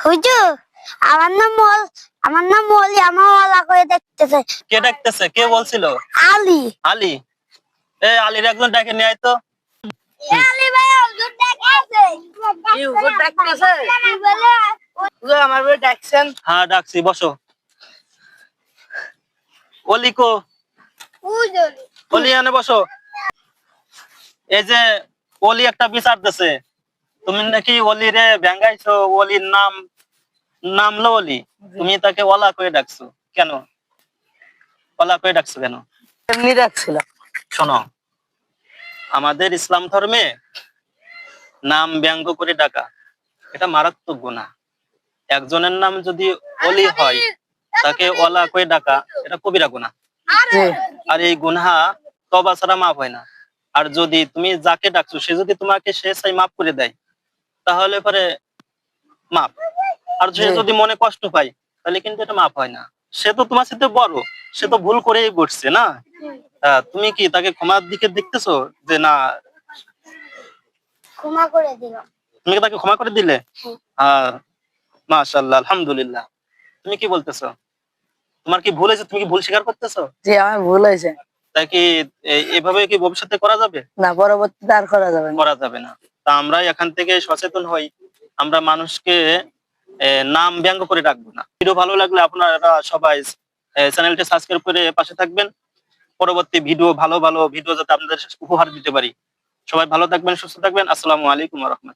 হুজুর আমার নাম মলি আমার ওয়ালা করে দেখতেছে। কে ডাকতেছে? কে বলছিল? আলী। আলী? আলীর একজন ডাকে নিয়ে আয় তো। আলী ভাই হুজুর ডাকতেছে। কি হুজুর ডাকতেছে? হুজুর আমার বলে ডাকছেন? হ্যাঁ ডাকছি, বসো। অলি কো? হুজুর অলি এনে বসো। এই যে অলি একটা বিচার দিছে, তুমি নাকি অলিরে ভেঙ্গাইছো, অলির নাম লো অলি, তুমি তাকে ওলা করে ডাকছো কেন? ওলা করে ডাকছো কেন? এমনি ডাকছিলাম। শোনো, আমাদের ইসলাম ধর্মে নাম ব্যঙ্গ করে ডাকা এটা মারাত্মক গুনাহ। একজনের নাম যদি অলি হয়, তাকে ওলা করে ডাকা এটা কবিরা গুনাহ। জি। আর এই গুনাহ তওবা ছাড়া মাফ হয় না। আর যদি তুমি যাকে ডাকছো সে যদি তোমাকে সে চাই মাফ করে দেয়, তাহলে পরে মাফ। আর সে জি। যদি মনে কষ্ট পায়, তাহলে কিন্তু এটা মাফ হয় না। সে তো তোমার সাথে বড়, সে তো ভুল করেই বসছে না। তুমি কি তাকে ক্ষমার দিকে দেখতেছো যে না? ক্ষমা করে দিলাম। তুমি কি তাকে ক্ষমা করে দিলে? হ্যাঁ, মাশাআল্লাহ, আলহামদুলিল্লাহ। তুমি কি বলতেছো? তোমার কি ভুল হয়েছে? তুমি কি ভুল স্বীকার করতেছো? জি, আমার ভুল হয়েছে। তাই কি এভাবে কি ভবিষ্যতে করা যাবে? না, পরবর্তীতে আর করা যাবে না। করা যাবে না। তা আমরা এখান থেকে সচেতন হই, আমরা মানুষকে নাম ব্যঙ্গ করে ডাকবো না। ভিডিও ভালো লাগলে আপনারা সবাই চ্যানেলটি সাবস্ক্রাইব করে পাশে থাকবেন। পরবর্তী ভিডিও, ভালো ভালো ভিডিও যাতে আপনাদের উপহার দিতে পারি। সবাই ভালো থাকবেন, সুস্থ থাকবেন। আসসালামু আলাইকুম ওয়া রাহমাতুল্লাহ।